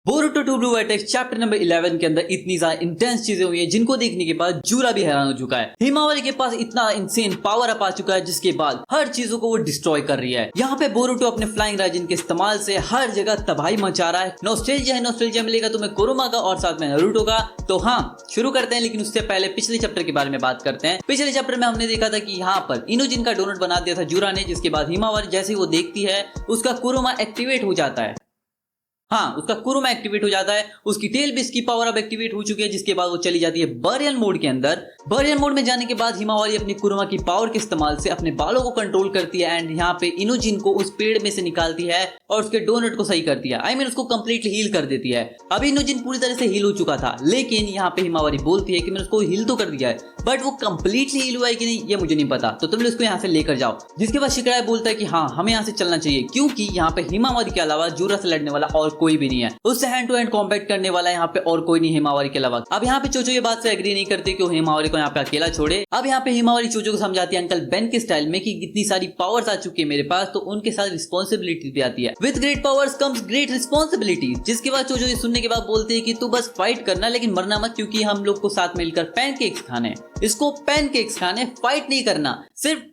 Boruto 2 blue vertex chapter number 11 के अंदर इतनी ज्यादा इंटेंस चीजें हुई हैं जिनको देखने के बाद जूरा भी हैरान हो चुका है। हिमावरी के पास इतना इंसेन पावर अप आ चुका है जिसके बाद हर चीजों को वो डिस्ट्रॉय कर रही है। यहाँ पे बोरुटो अपने फ्लाइंग राइजिन के इस्तेमाल से हर जगह तबाही मचा रहा है। नॉस्टैल्जिया मिलेगा तुम्हें कुरुमा का और साथ में नारुतो का। तो हाँ, शुरू करते हैं, लेकिन उससे पहले पिछले चैप्टर के बारे में बात करते हैं। पिछले चैप्टर में हमने देखा था कि यहाँ पर इनोजिन का डोनट बना दिया था जूरा ने, जिसके बाद हिमावरी जैसे ही वो देखती है उसका कुरुमा एक्टिवेट हो जाता है। हाँ, उसका कुरुमा एक्टिवेट हो जाता है, उसकी टेल बिस की पावर अब एक्टिवेट हो चुकी है, जिसके बाद वो चली जाती है बरियन मोड के अंदर। बरियन मोड में जाने के बाद हिमावरी अपनी कुरुमा की पावर के इस्तेमाल से अपने बालों को कंट्रोल करती है एंड यहाँ पे इनोजिन को उस पेड़ में से निकालती है और उसके डोनट को सही करती है। I mean, उसको कंप्लीटली हील कर देती है। अभी इनोजिन पूरी तरह से हील हो चुका था, लेकिन यहाँ पे हिमावरी बोलती है कि मैंने उसको हील तो कर दिया है, बट वो कंप्लीटली हील हुआ है कि नहीं ये मुझे नहीं पता, तो तुम लोग उसको यहाँ से लेकर जाओ। जिसके बाद शिकराय बोलता है कि हाँ, हमें यहाँ से चलना चाहिए क्योंकि यहाँ पे हिमावरी के अलावा जूरा से लड़ने वाला और कोई भी नहीं है, उससे हैंड टू हैंड कॉम्बैट करने वाला यहाँ पे और कोई नहीं हिमावरी के अलावा। अब यहाँ पे चोचो ये बात से एग्री नहीं करते कि वो हिमावरी को यहाँ पे अकेला छोड़े। अब यहाँ पे हिमावरी चोचो को समझाती है अंकल बेन के स्टाइल में कि इतनी सारी पावर्स आ चुकी है मेरे पास, तो उनके साथ रिस्पॉन्सिबिलिटी भी आती है। With great powers comes great responsibility. जिसके बाद चोचो ये सुनने के बाद बोलते हैं कि तू बस फाइट करना, लेकिन मरना मत, क्योंकि हम लोग को साथ मिलकर पैनकेक्स खाने। इसको पैनकेक्स खाने, फाइट नहीं करना, सिर्फ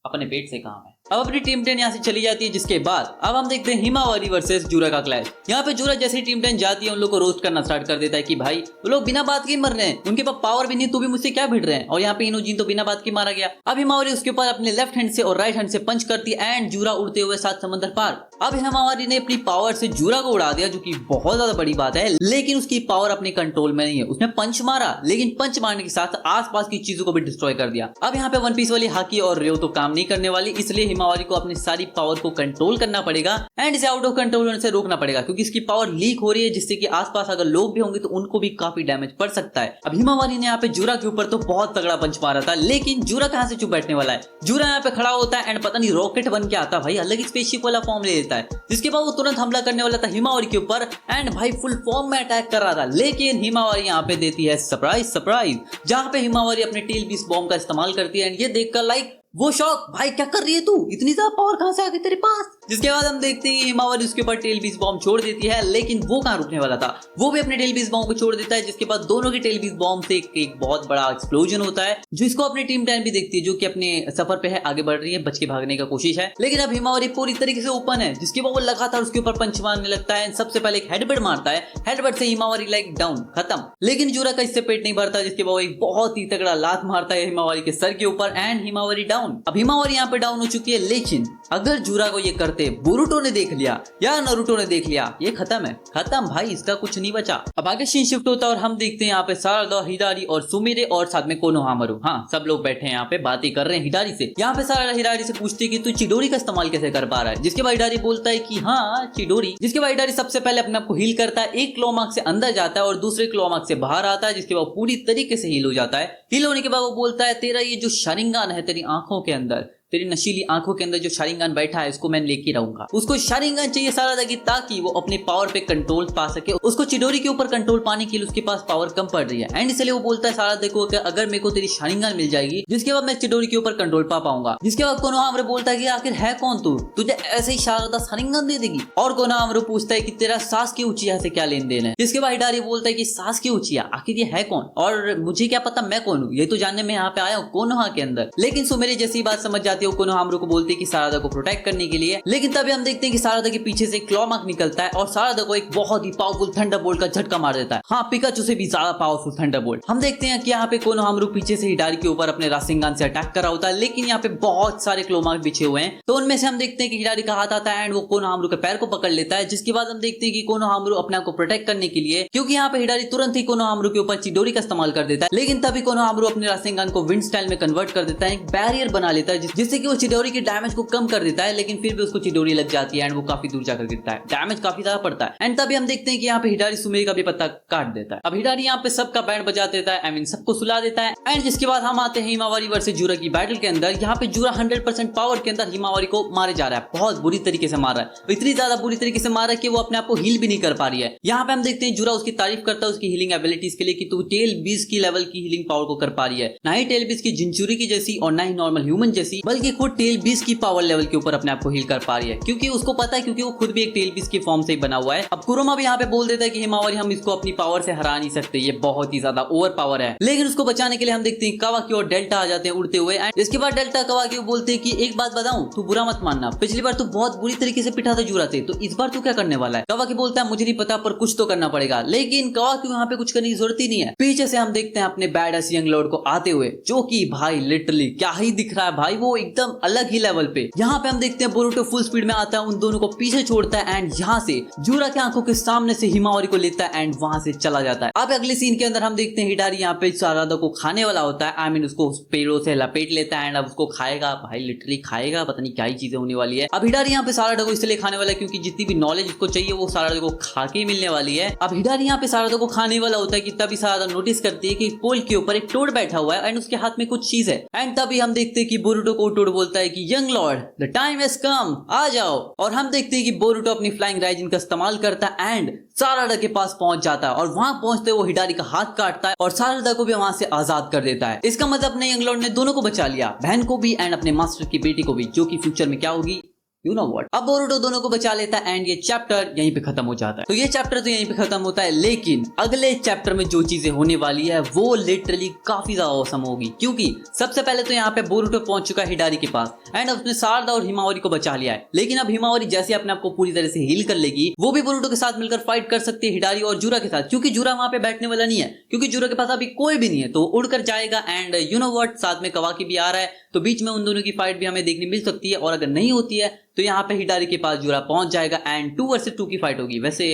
अपने पेट से काम है। अब अपनी टीम 10 यहाँ से चली जाती है। जिसके बाद अब हम देखते हैं हिमावरी वर्सेस जूरा का क्लैश। यहाँ पे जूरा जैसे टीम 10 जाती है उन लोग को रोस्ट करना स्टार्ट कर देता है कि भाई वो लोग बिना बात के मर रहे हैं, उनके पास पावर भी नहीं, तो भी मुझसे क्या भिड़ रहे हैं। और यहाँ पे इनोजिन तो बिना बात के मारा गया। अब हिमावरी उसके ऊपर अपने लेफ्ट हैंड से और राइट हैंड से पंच करती है एंड जूरा उड़ते हुए 7 समंदर पार। अब हिमावरी ने अपनी पावर से जूरा को उड़ा दिया, जो की बहुत ज्यादा बड़ी बात है, लेकिन उसकी पावर अपने कंट्रोल में नहीं है। उसने पंच मारा, लेकिन पंच मारने के साथ आसपास की चीजों को भी डिस्ट्रॉय कर दिया। अब यहाँ पे वन पीस वाली हाकी और रेव तो काम नहीं करने वाली, इसलिए हिमावरी को अपनी सारी पावर को कंट्रोल करना पड़ेगा एंड इसे आउट ऑफ कंट्रोल होने से रोकना पड़ेगा, क्योंकि इसकी पावर लीक हो रही है, जिससे कि आसपास अगर लोग भी होंगे तो उनको भी काफी डैमेज पड़ सकता है। अब हिमावरी ने यहाँ पे जूरा के ऊपर तो बहुत तगड़ा पंच मारा था, लेकिन जूरा कहां से चुप बैठने वाला है। जूरा यहाँ पे खड़ा होता है एंड पता नहीं रॉकेट बन के आता भाई, अलग स्पेसशिप वाला फॉर्म ले लेता है। जिसके बाद वो तुरंत हमला करने वाला था हिमावरी के ऊपर एंड भाई फुल फॉर्म में अटैक कर रहा था, लेकिन हिमावरी यहाँ पे देती है सरप्राइज, जहां पे हिमावरी अपने टेल बीस बॉम्ब का इस्तेमाल करती है एंड ये देखकर लाइक वो शौक, भाई क्या कर रही है तू, इतनी ज्यादा पावर कहां से आ गई तेरे पास। जिसके बाद हम देखते हैं कि हिमावरी उसके ऊपर टेल बीस बॉम्ब छोड़ देती है, लेकिन वो कहां रुकने वाला था, वो भी अपने टेल बीस बॉम्ब को छोड़ देता है। जिसके बाद दोनों के टेल बीस बॉम्ब से एक बहुत बड़ा एक्सप्लोजन होता है, जिसको अपनी टीम 10 भी देखती है, जो कि अपने सफर पे है, आगे बढ़ रही है, बच के भागने का कोशिश है। लेकिन अब हिमावरी पूरी तरीके से ओपन है, जिसके बाद वो लगातार उसके ऊपर पंच मारने लगता है। सबसे पहले एक हेडबट मारता है, हेडबट से हिमावरी लाइक डाउन, खत्म। लेकिन जूरा का इससे पेट नहीं भरता, जिसके बाद वो एक बहुत ही तगड़ा लात मारता है हिमावरी के सर के ऊपर एंड हिमावरी डाउन। अब हिमावरी यहाँ पे डाउन हो चुकी है, लेकिन अगर जूरा को ये करते बोरुटो ने देख लिया या नारुतो ने देख लिया, ये खत्म है, खत्म भाई, इसका कुछ नहीं बचा। अब आगे सीन शिफ्ट होता है और हम देखते हैं यहाँ पे सारदा, हिडारी और सुमिरे और साथ में कोनोहामारू, हाँ सब लोग बैठे हैं यहाँ पे, बातें कर रहे हैं हिडारी से। यहाँ पे सारदा हिडारी से पूछती है कि तू चिडोरी का इस्तेमाल कैसे कर पा रहा है। जिसके बाद हिडारी बोलता है कि हाँ चिडोरी। जिसके बाद हिडारी सबसे पहले अपने आप को हील करता है, एक क्लो मार्क से अंदर जाता है और दूसरे क्लो मार्क से बाहर आता है। जिसके बाद पूरी तरीके से हील हो जाता है। हील होने के बाद वो बोलता है तेरा ये जो शारिंगान है तेरी आंखों के अंदर, तेरी नशीली आंखों के अंदर जो शारिंगान बैठा है, इसको मैं लेके रहूंगा। उसको शारिंगान चाहिए सारा की, ताकि वो अपने पावर पे कंट्रोल पा सके। उसको चिडोरी के ऊपर कंट्रोल पाने के लिए उसके पास पावर कम पड़ रही है एंड इसलिए वो बोलता है सारा देखो कि अगर मेरे को तेरी शारिंगान मिल जाएगी, जिसके बाद मैं चिडोरी के ऊपर कंट्रोल पा पाऊंगा। जिसके बाद कोनोहामारू बोलता है कि आखिर है कौन तू, तुझे ऐसे ही शारदा शारिंगान दे देगी। और कोनोहामारू पूछता है कि तेरा सास की उचिया से क्या लेन देन है। जिसके बाद हिडारी बोलता है कि सास की उचिया, आखिर ये है कौन और मुझे क्या पता मैं कौन हूँ, ये तो जानने में यहाँ पे आया हूँ कोनोहा के अंदर। लेकिन सुमेरे जैसी बात समझ जाती है कोनोहामारू को, बोलते हैं कि सारदा को प्रोटेक्ट करने के लिए। लेकिन तभी हम देखते हैं कि सारदा के पीछे से एक क्लॉ मार्क निकलता है और सारदा को एक बहुत ही पावरफुल थंडरबोल्ट का झटका मार देता है। हाँ, पिकाचू से भी ज्यादा पावरफुल थंडरबोल्ट। हम देखते हैं कि यहाँ पे कोनोहामारू पीछे से हिडारी के ऊपर अपने राशिंगान से अटैक कर रहा होता है, लेकिन यहाँ पे बहुत सारे क्लॉ मार्क बिछे हुए हैं। तो उनमें से हम देखते हैं कि हिडारी का हाथ आता है एंड वो कोनोहामारू के पैर को पकड़ लेता है। जिसके बाद हम देखते हैं कि कोनोहामारू अपने आप को प्रोटेक्ट करने के लिए, क्योंकि यहाँ पे हिडारी तुरंत ही कोनोहामारू के ऊपर चिडोरी का इस्तेमाल कर देता है, लेकिन तभी कोनोहामारू अपने राशिंगान को विंड स्टाइल में कन्वर्ट कर देता है, एक बैरियर बना लेता है, जिससे कि वो चिडोरी के डैमेज को कम कर देता है। लेकिन फिर भी उसको चिडोरी लग जाती है एंड वो काफी दूर जाकर गिरता है, डैमेज काफी ज्यादा पड़ता है। एंड तभी हम देखते हैं कि यहाँ पे हिडारी सुमेरी का भी पत्ता काट देता है। अब हिडारी यहाँ पे सबका बैंड बजा देता है, आई मीन सबको सुला देता है। एंड जिसके बाद हम आते हैं हिमावरी वर्सेस जूरा की बैटल के अंदर। यहाँ पे जूरा 100% पावर के अंदर हिमावरी को मारे जा रहा है, बहुत बुरी तरीके से मार रहा है, इतनी ज्यादा बुरी तरीके से मार रहा है कि वो अपने आप को हील भी नहीं कर पा रही है। यहाँ पे हम देखते हैं जूरा उसकी तारीफ करता है उसकी हीलिंग एबिलिटीज के लिए कि तू टेल बीस की लेवल की हीलिंग पावर को कर पा रही है, ना ही टेल बीस की जिंचुरी की जैसी और ना ही नॉर्मल ह्यूमन जैसी, बल्कि बल्कि खुद टेल बीस्ट की पावर लेवल के ऊपर अपने आप को हील कर पा रही है, क्योंकि उसको पता है, क्योंकि वो खुद भी एक टेल बीस्ट की फॉर्म से ही बना हुआ है। अब कुरोमा भी यहाँ पे बोल देता है कि हिमावरी हम इसको अपनी पावर से हरा नहीं सकते, ये बहुत ही ज्यादा ओवर पावर है। लेकिन उसको बचाने के लिए हम देखते हैं कावाकी और डेल्टा आ जाते हैं उड़ते हुए। एंड इसके बाद डेल्टा कावाकी को बोलते हैं कि एक बात बताऊं, तू बुरा मत मानना, पिछली बार तू बहुत बुरी तरीके से पिटा था जूरा से, तो इस बार तू क्या करने वाला है? कावाकी बोलता है मुझे नहीं पता, पर कुछ तो करना पड़ेगा। लेकिन कावाकी को यहाँ पे कुछ करने की जरूरत ही नहीं है। पीछे से हम देखते हैं अपने बैड एस यंग लॉर्ड को आते हुए, जो कि भाई लिटरली क्या ही दिख रहा है भाई, वो एकदम अलग ही लेवल पे। यहाँ पे हम देखते हैं बोरुटो फुल स्पीड में आता है, उन दोनों को पीछे छोड़ता है एंड यहाँ से जूरा की आंखों के सामने से हिमावरी को लेता है एंड वहां से चला जाता है। अब अगले सीन के अंदर हम देखते हैं हिडारी यहाँ पे सारादा को खाने वाला होता है, आई मीन उसको पेड़ों से लपेट लेता है एंड अब उसको खाएगा। भाई लिटरली खाएगा, पता नहीं क्या ही चीजें होने वाली है। अब हिडारी यहाँ पे सारादा को इसलिए खाने वाला है क्योंकि जितनी भी नॉलेज उसको चाहिए वो सारादा को खा के मिलने वाली है। अब हिडारी यहाँ पे सारादा को खाने वाला होता है कि तभी सारादा नोटिस करती है कि पोल के ऊपर एक टोड बैठा हुआ है एंड उसके हाथ में कुछ चीज है। एंड तभी हम देखते हैं कि बोरुटो को टोड बोलता है कि young lord the time has come, आ जाओ। और हम देखते हैं कि बोरुटो अपनी फ्लाइंग राइजिन का इस्तेमाल करता है एंड सारादा के पास पहुंच जाता है और वहां पहुंचते वो हिडारी का हाथ काटता है और सारादा को भी वहां से आजाद कर देता है। इसका मतलब अपने यंग लॉर्ड ने दोनों को बचा लिया, बहन को भी एंड अपने मास्टर की बेटी को भी, जो कि फ्यूचर में क्या होगी यू नो व्हाट। अब बोरुटो दोनों को बचा लेता है एंड ये चैप्टर यहीं पे खत्म हो जाता है। तो ये चैप्टर तो यहीं पे खत्म होता है, लेकिन अगले चैप्टर में जो चीजें होने वाली है वो लिटरली काफी ज्यादा औसम होगी। क्योंकि सबसे पहले तो यहाँ पे बोरुटो पहुंच चुका है हिडारी के पास एंड उसने सारदा और हिमावरी को बचा लिया है। लेकिन अब हिमावरी जैसे अपने आप को पूरी तरह से हील कर लेगी, वो भी बोरुटो के साथ मिलकर फाइट कर सकती है हिडारी और जूरा के साथ, क्योंकि जूरा वहां पे बैठने वाला नहीं है, क्योंकि जूरा के पास अभी कोई भी नहीं है, तो उड़कर जाएगा। एंड यू नो व्हाट, साथ में कावाकी भी आ रहा है, तो बीच में उन दोनों की फाइट भी हमें देखने मिल सकती है। और अगर नहीं होती है तो यहाँ पे हिडारी के पास जूरा पहुंच जाएगा एंड 2 वर्सेस 2 की फाइट होगी। वैसे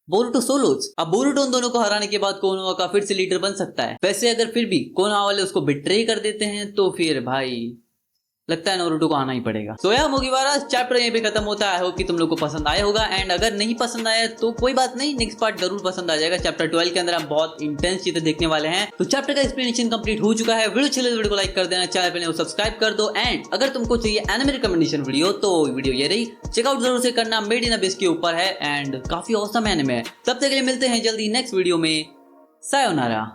बोरुटो सोलोज, अब बोरुटो उन दोनों को हराने के बाद कोनोहा का फिर से लीडर बन सकता है। वैसे अगर फिर भी कोनोहा वाले उसको बिट्रे कर देते हैं तो फिर भाई लगता है नारुतो को आना ही पड़ेगा। तो यार मुगिवारा चैप्टर यहीं पे खत्म होता है। आई होप कि तुम लोग को पसंद आया होगा एंड अगर नहीं पसंद आया तो कोई बात नहीं, नेक्स्ट पार्ट जरूर पसंद आ जाएगा। चैप्टर 12 के अंदर हम बहुत इंटेंस चीजें देखने वाले हैं। तो चैप्टर का एक्सप्लेनेशन कंप्लीट हो चुका है। वीडियो चले वीडियो को लाइक कर देना, चैनल पे सब्सक्राइब कर दो एंड अगर तुमको चाहिए एनिमे रिकमेंडेशन वीडियो तो वीडियो ये रही, चेकआउट जरूर से करना, मेड इन अबिस के ऊपर है एंड काफी औसम एनिमे है। तब तक के लिए मिलते हैं जल्दी नेक्स्ट वीडियो में। सायोनारा।